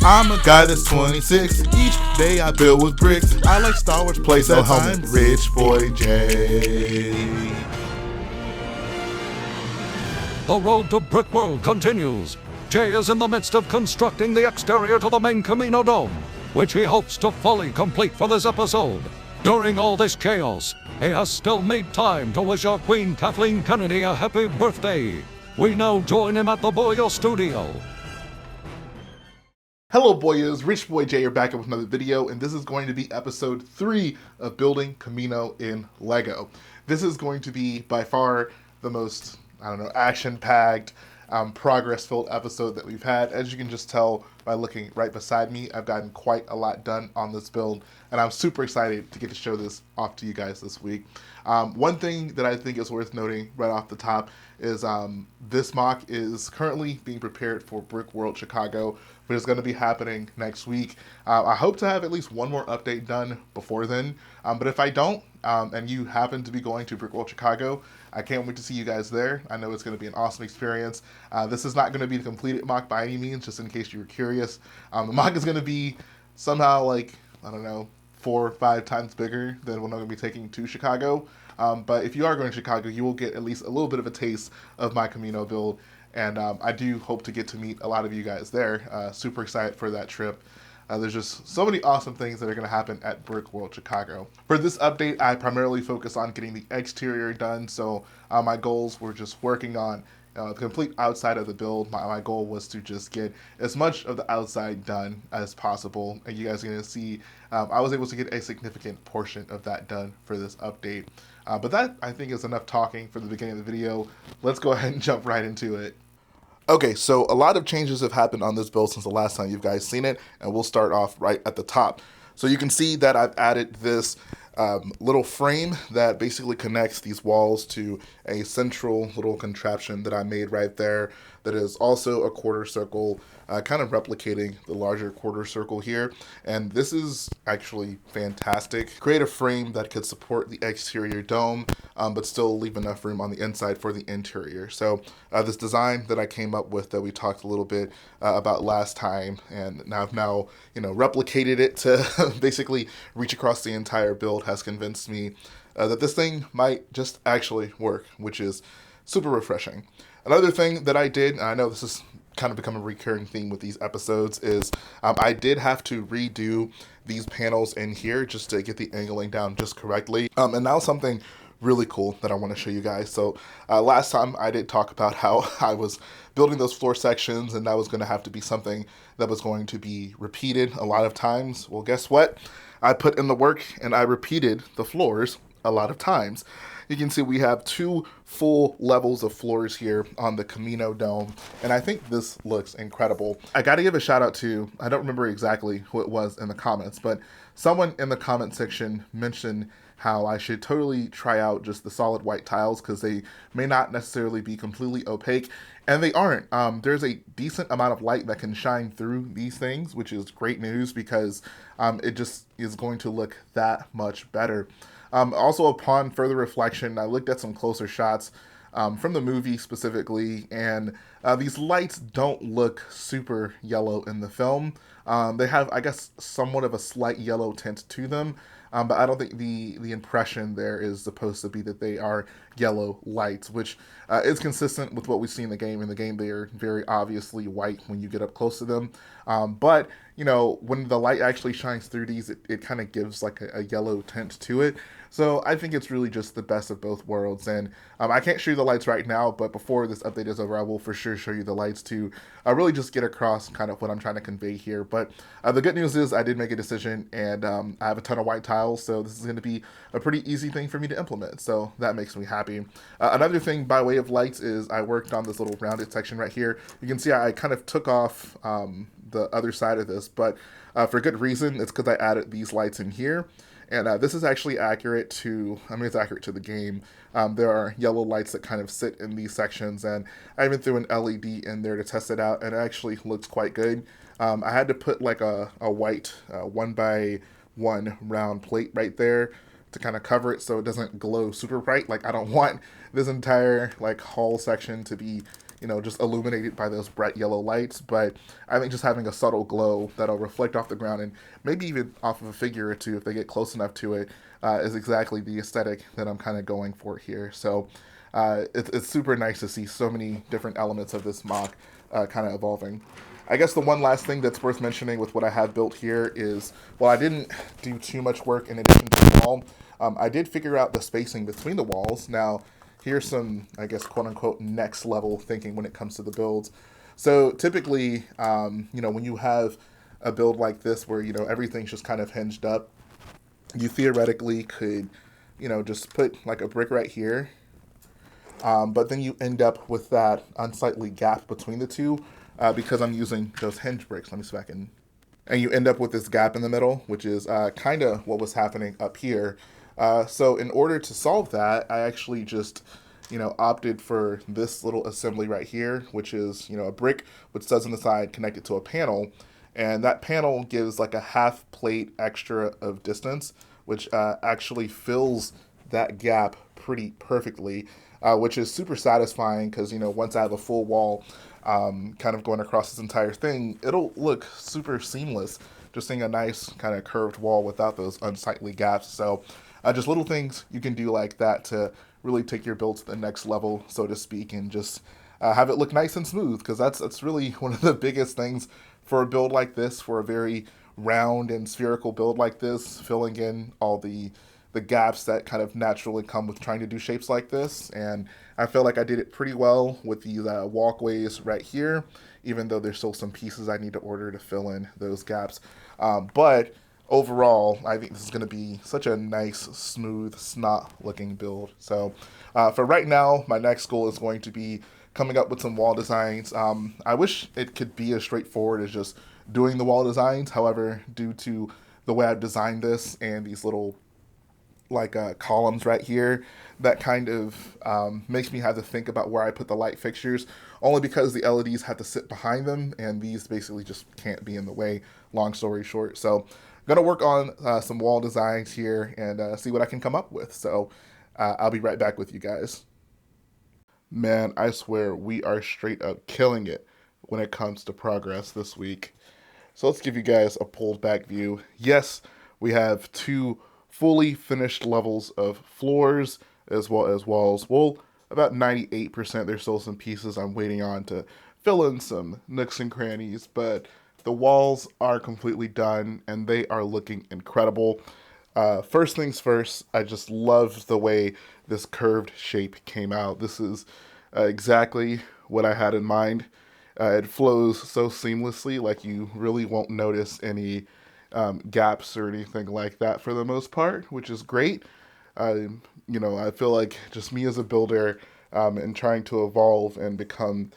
I'm a guy that's 26. Each day I build with bricks. I like Star Wars playset. I'm Rich Boy J. The road to Brick World continues. Jay is in the midst of constructing the exterior to the main Kamino dome, which he hopes to fully complete for this episode. During all this chaos, he has still made time to wish our Queen Kathleen Kennedy a happy birthday. We now join him at the Boyo studio. Hello boyos, Rich Boy J here back up with another video, and this is going to be episode 3 of building Kamino in Lego. This is going to be by far the most, action-packed, progress-filled episode that we've had. As you can just tell by looking right beside me, I've gotten quite a lot done on this build, and I'm super excited to get to show this off to you guys this week. One thing that I think is worth noting right off the top is this mock is currently being prepared for Brick World Chicago, which is going to be happening next week. I hope to have at least one more update done before then, but if I don't, and you happen to be going to Brick World Chicago, I can't wait to see you guys there. I know it's going to be an awesome experience. This is not going to be the completed mock by any means, just in case you were curious. The mock is going to be somehow 4 or 5 times bigger than what I'm going to be taking to Chicago. But if you are going to Chicago, you will get at least a little bit of a taste of my Kamino build. And I do hope to get to meet a lot of you guys there. Super excited for that trip. There's just so many awesome things that are going to happen at Brick World Chicago. For this update, I primarily focus on getting the exterior done. So my goals were just working on the complete outside of the build. My goal was to just get as much of the outside done as possible. And you guys are going to see I was able to get a significant portion of that done for this update. But that, I think, is enough talking for the beginning of the video. Let's go ahead and jump right into it. Okay, so a lot of changes have happened on this build since the last time you guys seen it, and we'll start off right at the top. So you can see that I've added this little frame that basically connects these walls to a central little contraption that I made right there that is also a quarter circle, kind of replicating the larger quarter circle here. And this is actually fantastic. Create a frame that could support the exterior dome, but still leave enough room on the inside for the interior. So this design that I came up with that we talked a little bit about last time, and now I've replicated it to basically reach across the entire build, has convinced me that this thing might just actually work, which is super refreshing. Another thing that I did, and I know this is kind of become a recurring theme with these episodes, is I did have to redo these panels in here just to get the angling down just correctly. And now something really cool that I want to show you guys. So last time I did talk about how I was building those floor sections, and that was going to have to be something that was going to be repeated a lot of times. Well, guess what? I put in the work and I repeated the floors a lot of times. You can see we have 2 full levels of floors here on the Kamino dome, and I think this looks incredible. I gotta give a shout out to, I don't remember exactly who it was in the comments, but someone in the comment section mentioned how I should totally try out just the solid white tiles because they may not necessarily be completely opaque, and they aren't. There's a decent amount of light that can shine through these things, which is great news because it just is going to look that much better. Also, upon further reflection, I looked at some closer shots from the movie specifically, and these lights don't look super yellow in the film. They have, I guess, somewhat of a slight yellow tint to them, but I don't think the impression there is supposed to be that they are yellow lights, which is consistent with what we see in the game. In the game, they are very obviously white when you get up close to them. But, when the light actually shines through these, it kind of gives like a yellow tint to it. So I think it's really just the best of both worlds. And I can't show you the lights right now, but before this update is over, I will for sure show you the lights to really just get across kind of what I'm trying to convey here. But the good news is I did make a decision, and I have a ton of white tiles, so this is going to be a pretty easy thing for me to implement. So that makes me happy. Another thing by way of lights is I worked on this little rounded section right here. You can see I kind of took off the other side of this, but for good reason. It's because I added these lights in here. And this is actually accurate to, it's accurate to the game. There are yellow lights that kind of sit in these sections, and I even threw an LED in there to test it out, and it actually looks quite good. I had to put like a white 1x1 round plate right there to kind of cover it so it doesn't glow super bright. Like, I don't want this entire like hall section to be just illuminated by those bright yellow lights. But I think just having a subtle glow that'll reflect off the ground and maybe even off of a figure or two if they get close enough to it is exactly the aesthetic that I'm kind of going for here. So it's super nice to see so many different elements of this mock kind of evolving. I guess the one last thing that's worth mentioning with what I have built here is, well, I didn't do too much work in addition to the wall. I did figure out the spacing between the walls. Now, here's some, I guess, quote unquote, next level thinking when it comes to the builds. So typically, when you have a build like this where, everything's just kind of hinged up, you theoretically could, just put like a brick right here. But then you end up with that unsightly gap between the two because I'm using those hinge bricks. Let me see if I can. And you end up with this gap in the middle, which is kind of what was happening up here. So in order to solve that, I actually just, opted for this little assembly right here, which is, a brick which says on the side connected to a panel. And that panel gives like a half plate extra of distance, which actually fills that gap pretty perfectly, which is super satisfying because, once I have a full wall kind of going across this entire thing, it'll look super seamless, just seeing a nice kind of curved wall without those unsightly gaps. So just little things you can do like that to really take your build to the next level, so to speak, and just have it look nice and smooth, because that's really one of the biggest things for a build like this, for a very round and spherical build like this, filling in all the gaps that kind of naturally come with trying to do shapes like this. And I feel like I did it pretty well with these walkways right here, even though there's still some pieces I need to order to fill in those gaps. But overall, I think this is going to be such a nice, smooth, snot looking build. So for right now, my next goal is going to be coming up with some wall designs. I wish it could be as straightforward as just doing the wall designs. However, due to the way I've designed this and these little like columns right here, that kind of makes me have to think about where I put the light fixtures, only because the LEDs have to sit behind them and these basically just can't be in the way, long story short. So I'm gonna work on some wall designs here and see what I can come up with. So I'll be right back with you guys. Man, I swear we are straight up killing it when it comes to progress this week. So let's give you guys a pulled back view. Yes, we have two fully finished levels of floors as well as walls. Well, about 98%. There's still some pieces I'm waiting on to fill in some nooks and crannies, but the walls are completely done and they are looking incredible. First things first, I just love the way this curved shape came out. This is exactly what I had in mind. It flows so seamlessly, like you really won't notice any gaps or anything like that for the most part, which is great. I feel like just me as a builder and trying to evolve and become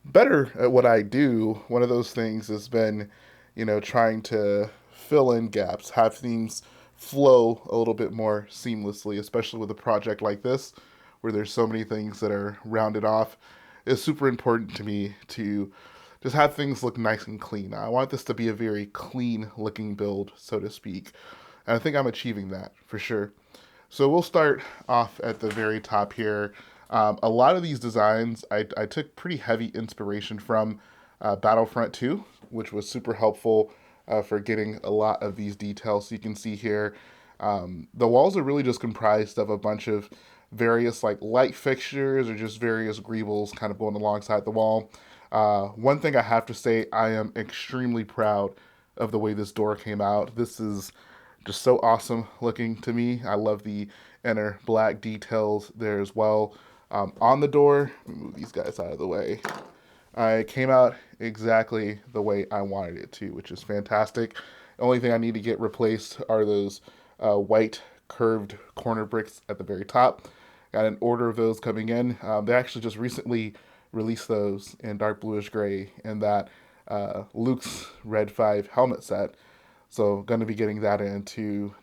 better at what I do, one of those things has been, trying to fill in gaps, have things flow a little bit more seamlessly, especially with a project like this, where there's so many things that are rounded off. It's super important to me to just have things look nice and clean. I want this to be a very clean looking build, so to speak. And I think I'm achieving that for sure. So we'll start off at the very top here. A lot of these designs I took pretty heavy inspiration from Battlefront 2, which was super helpful for getting a lot of these details. So you can see here, the walls are really just comprised of a bunch of various like light fixtures or just various greebles kind of going alongside the wall. One thing I have to say, I am extremely proud of the way this door came out. This is just so awesome looking to me. I love the inner black details there as well. On the door, let me move these guys out of the way. It came out exactly the way I wanted it to, which is fantastic. The only thing I need to get replaced are those white curved corner bricks at the very top. Got an order of those coming in. They actually just recently released those in dark bluish gray in that Luke's Red 5 helmet set. So going to be getting that in to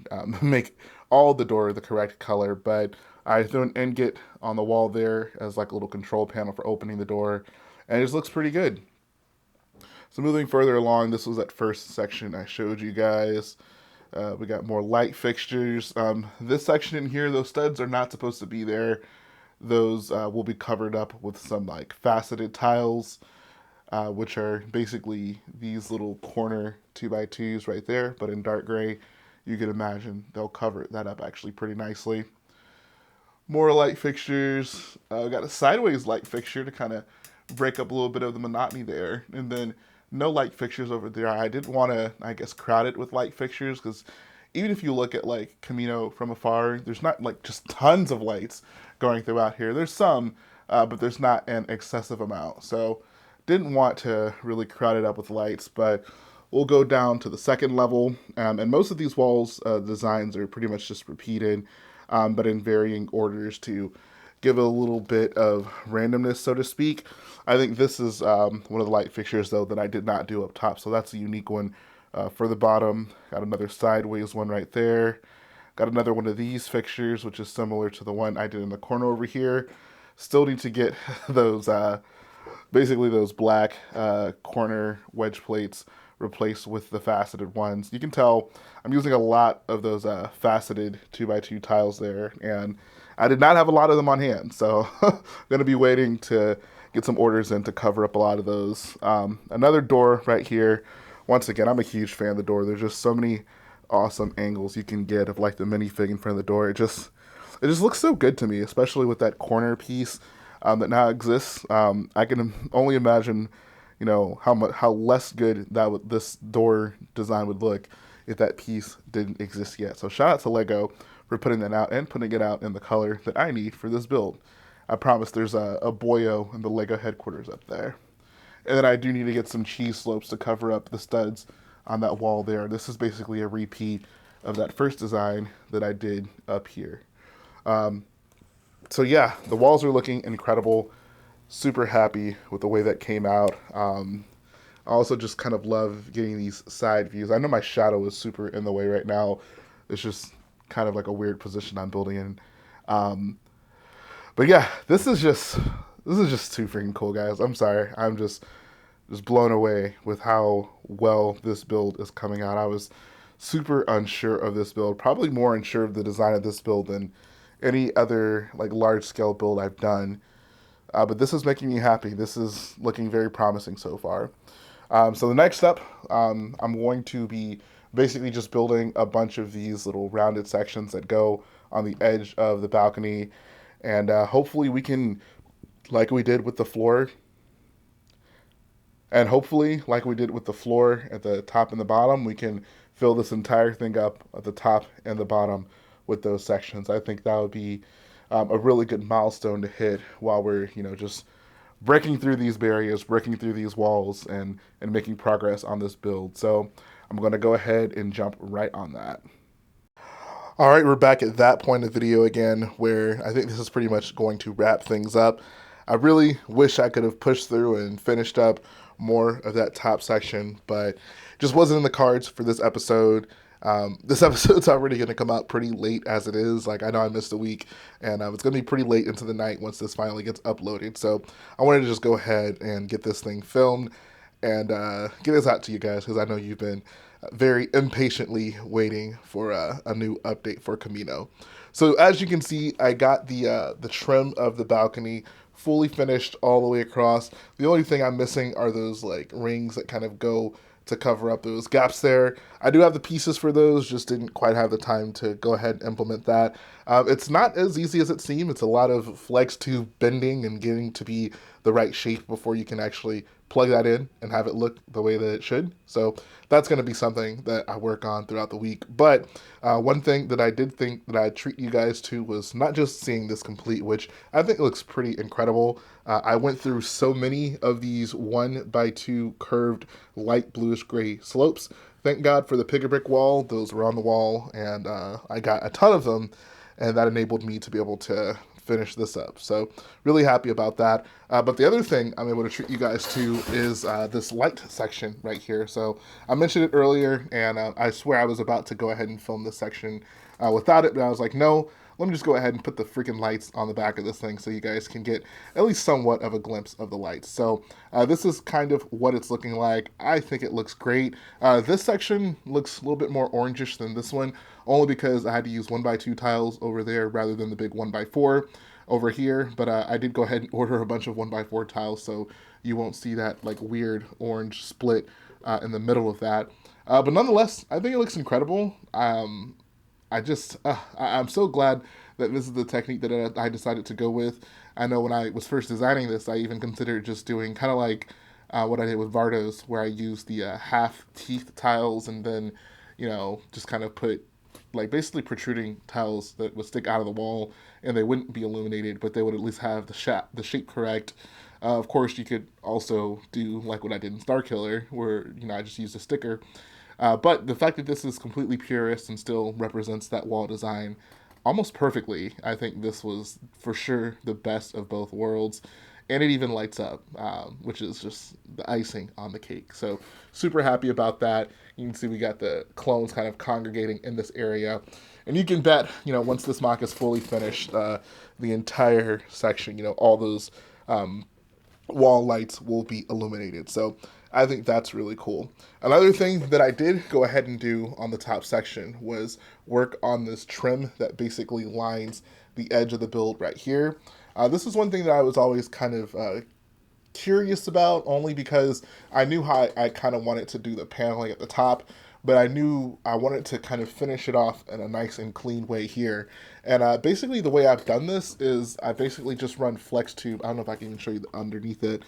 make all the door the correct color. But I threw an ingot on the wall there as like a little control panel for opening the door. And it just looks pretty good. So moving further along, this was that first section I showed you guys. We got more light fixtures. This section in here, those studs are not supposed to be there. those will be covered up with some like faceted tiles, which are basically these little corner 2x2s right there, but in dark gray. You can imagine they'll cover that up actually pretty nicely. More light fixtures. Got a sideways light fixture to kind of break up a little bit of the monotony there. And then no light fixtures over there. I didn't want to, I guess, crowd it with light fixtures because even if you look at like Kamino from afar, there's not like just tons of lights going throughout here. There's some, but there's not an excessive amount. So didn't want to really crowd it up with lights, but we'll go down to the second level. And most of these walls designs are pretty much just repeated, but in varying orders to give it a little bit of randomness, so to speak. I think this is one of the light fixtures, though, that I did not do up top. So that's a unique one for the bottom. Got another sideways one right there. Got another one of these fixtures, which is similar to the one I did in the corner over here. Still need to get those, basically those black corner wedge plates replaced with the faceted ones. You can tell I'm using a lot of those faceted 2x2 tiles there, and I did not have a lot of them on hand, so I'm going to be waiting to get some orders in to cover up a lot of those. Another door right here. Once again, I'm a huge fan of the door. There's just so many awesome angles you can get of like the minifig in front of the door. It just looks so good to me, especially with that corner piece that now exists. I can only imagine, you know, how less good this door design would look if that piece didn't exist yet. So shout out to Lego for putting that out and putting it out in the color that I need for this build. I promise there's a boyo in the Lego headquarters up there. And then I do need to get some cheese slopes to cover up the studs on that wall there. This is basically a repeat of that first design that I did up here. So yeah, the walls are looking incredible. Super happy with the way that came out. I also just kind of love getting these side views. I know my shadow is super in the way right now. It's just kind of like a weird position I'm building in. But yeah, this is just too freaking cool, guys. I'm sorry. I'm just blown away with how well this build is coming out. I was super unsure of this build, probably more unsure of the design of this build than any other like large scale build I've done. But this is making me happy. This is looking very promising so far. So the next step, I'm going to be basically just building a bunch of these little rounded sections that go on the edge of the balcony. And hopefully we can, like we did with the floor, at the top and the bottom, we can fill this entire thing up at the top and the bottom with those sections. I think that would be a really good milestone to hit while we're, you know, just breaking through these barriers, breaking through these walls, and making progress on this build. So I'm going to go ahead and jump right on that. All right, we're back at that point of the video again, where I think this is pretty much going to wrap things up. I really wish I could have pushed through and finished up more of that top section, but it just wasn't in the cards for this episode. This episode's already going to come out pretty late as it is. Like, I know I missed a week, and it's going to be pretty late into the night once this finally gets uploaded. So I wanted to just go ahead and get this thing filmed and get this out to you guys, because I know you've been very impatiently waiting for a new update for Kamino. So as you can see, I got the trim of the balcony fully finished all the way across. The only thing I'm missing are those like rings that kind of go to cover up those gaps there. I do have the pieces for those, just didn't quite have the time to go ahead and implement that. It's not as easy as it seems. It's a lot of flex tube bending and getting to be the right shape before you can actually plug that in and have it look the way that it should. So that's going to be something that I work on throughout the week. But one thing that I did think that I'd treat you guys to was not just seeing this complete, which I think looks pretty incredible. I went through so many of these 1x2 curved light bluish gray slopes. Thank God for the pick a brick wall. Those were on the wall, and I got a ton of them, and that enabled me to be able to finish this up. So really happy about that. But the other thing I'm able to treat you guys to is this light section right here. So I mentioned it earlier, and I swear I was about to go ahead and film this section without it, but I was like, no, let me just go ahead and put the freaking lights on the back of this thing so you guys can get at least somewhat of a glimpse of the lights. So this is kind of what it's looking like. I think it looks great. This section looks a little bit more orangish than this one, only because I had to use 1x2 tiles over there rather than the big 1x4. over here, but I did go ahead and order a bunch of 1x4 tiles, so you won't see that like weird orange split in the middle of that. But nonetheless, I think it looks incredible. I'm so glad that this is the technique that I decided to go with. I know when I was first designing this, I even considered just doing kind of like what I did with Vardos, where I used the half teeth tiles and then, just kind of put like basically protruding tiles that would stick out of the wall and they wouldn't be illuminated, but they would at least have the shape correct. Of course, you could also do like what I did in Star Killer, where I just used a sticker. But the fact that this is completely purist and still represents that wall design almost perfectly, I think this was for sure the best of both worlds. And it even lights up, which is just the icing on the cake. So super happy about that. You can see we got the clones kind of congregating in this area. And you can bet, once this mock is fully finished, the entire section, all those wall lights will be illuminated. So I think that's really cool. Another thing that I did go ahead and do on the top section was work on this trim that basically lines the edge of the build right here. This is one thing that I was always kind of curious about, only because I knew how I kind of wanted to do the paneling at the top, but I knew I wanted to kind of finish it off in a nice and clean way here. And basically the way I've done this is I basically just run flex tube. I don't know if I can even show you underneath it.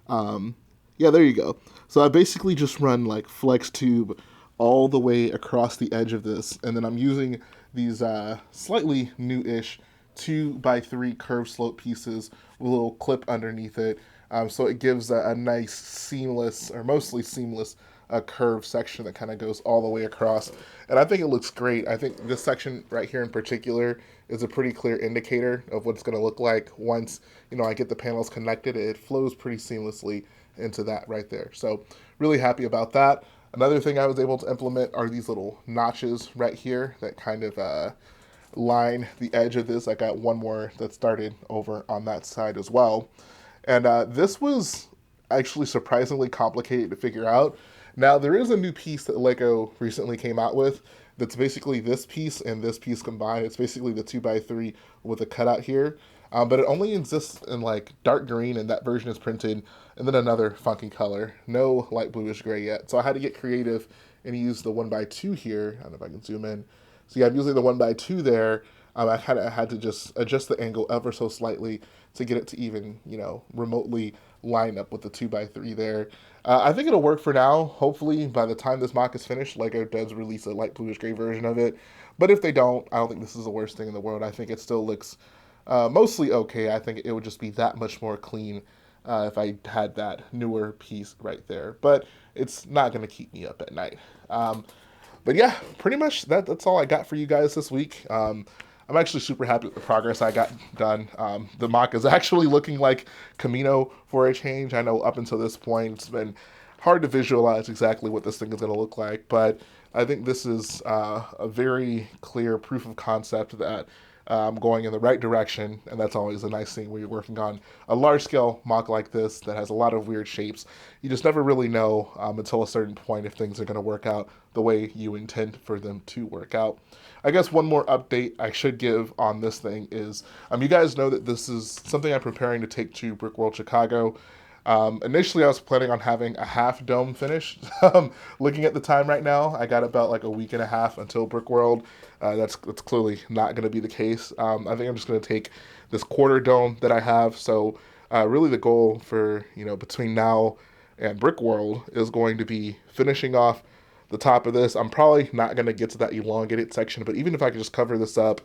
Yeah, there you go. So I basically just run like flex tube all the way across the edge of this, and then I'm using these slightly new-ish 2x3 curved slope pieces with a little clip underneath it. So it gives a nice seamless, or mostly seamless, curved section that kind of goes all the way across. And I think it looks great. I think this section right here in particular is a pretty clear indicator of what it's going to look like once, I get the panels connected. It flows pretty seamlessly into that right there. So really happy about that. Another thing I was able to implement are these little notches right here that kind of line the edge of this. I got one more that started over on that side as well. And this was actually surprisingly complicated to figure out. Now, there is a new piece that Lego recently came out with that's basically this piece and this piece combined. It's basically the 2x3 with a cutout here. But it only exists in like dark green, and that version is printed, and then another funky color. No light bluish gray yet. So I had to get creative and use the 1x2 here. I don't know if I can zoom in. So yeah, I'm using the 1x2 there. I had to just adjust the angle ever so slightly to get it to even, remotely line up with the 2x3 there. I think it'll work for now. Hopefully, by the time this mock is finished, Lego does release a light bluish gray version of it. But if they don't, I don't think this is the worst thing in the world. I think it still looks mostly okay. I think it would just be that much more clean if I had that newer piece right there. But it's not going to keep me up at night. But yeah, pretty much that's all I got for you guys this week. I'm actually super happy with the progress I got done. The mock is actually looking like Kamino for a change. I know up until this point it's been hard to visualize exactly what this thing is going to look like, but I think this is a very clear proof of concept that I'm going in the right direction, and that's always a nice thing when you're working on a large-scale mock like this that has a lot of weird shapes. You just never really know until a certain point if things are going to work out the way you intend for them to work out. I guess one more update I should give on this thing is, you guys know that this is something I'm preparing to take to Brickworld Chicago. Initially, I was planning on having a half dome finish. Looking at the time right now, I got about like a week and a half until Brickworld. That's clearly not going to be the case. I think I'm just going to take this quarter dome that I have. So really the goal for, between now and Brickworld is going to be finishing off the top of this. I'm probably not going to get to that elongated section, but even if I could just cover this up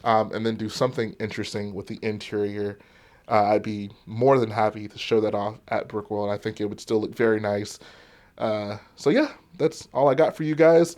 and then do something interesting with the interior, I'd be more than happy to show that off at Brickworld. I think it would still look very nice. So yeah, that's all I got for you guys.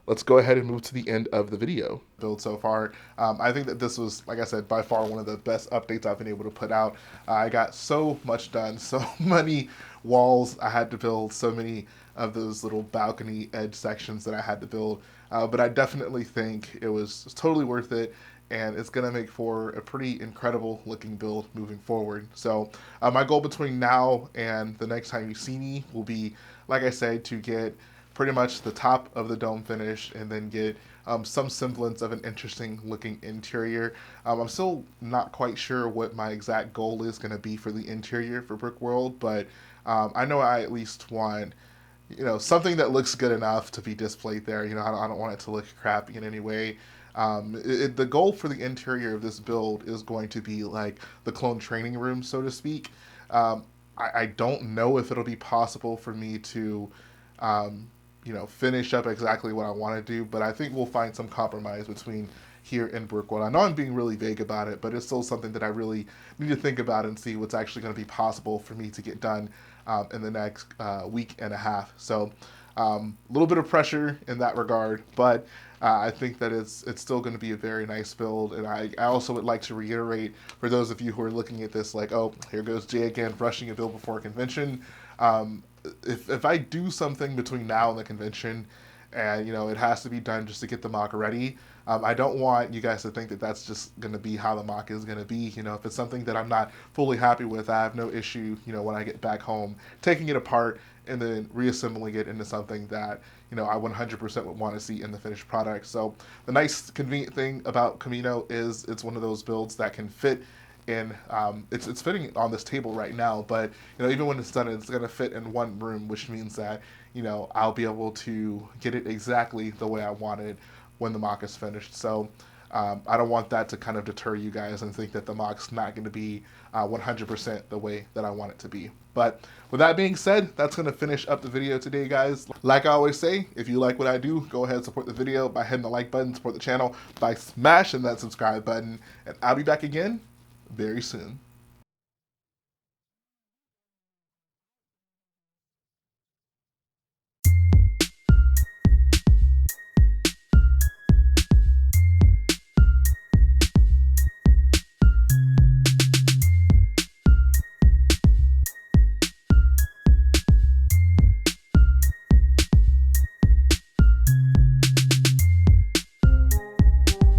Let's go ahead and move to the end of the video. Build so far. I think that this was, like I said, by far one of the best updates I've been able to put out. I got so much done, so many walls I had to build, so many of those little balcony edge sections that I had to build. But I definitely think it was totally worth it, and it's going to make for a pretty incredible looking build moving forward. So my goal between now and the next time you see me will be, like I said, to get pretty much the top of the dome finish and then get some semblance of an interesting looking interior. I'm still not quite sure what my exact goal is going to be for the interior for Brick World, but I know I at least want, something that looks good enough to be displayed there. I don't want it to look crappy in any way. The goal for the interior of this build is going to be like the clone training room, so to speak. I don't know if it'll be possible for me to, finish up exactly what I want to do, but I think we'll find some compromise between here and Brookwood. I know I'm being really vague about it, but it's still something that I really need to think about and see what's actually going to be possible for me to get done in the next week and a half. So a little bit of pressure in that regard, but I think that it's still going to be a very nice build. And I also would like to reiterate for those of you who are looking at this like, oh, here goes Jay again, rushing a build before a convention. If I do something between now and the convention, and it has to be done just to get the mock ready, I don't want you guys to think that that's just going to be how the mock is going to be. If it's something that I'm not fully happy with, I have no issue, when I get back home, taking it apart and then reassembling it into something that I 100% would want to see in the finished product. So the nice convenient thing about Kamino is it's one of those builds that can fit in. It's fitting on this table right now, but even when it's done, it's going to fit in one room, which means that I'll be able to get it exactly the way I want it when the mock is finished. So I don't want that to kind of deter you guys and think that the mock's not going to be 100% the way that I want it to be. But with that being said, that's going to finish up the video today, guys. Like I always say, if you like what I do, go ahead and support the video by hitting the like button, support the channel by smashing that subscribe button, and I'll be back again very soon.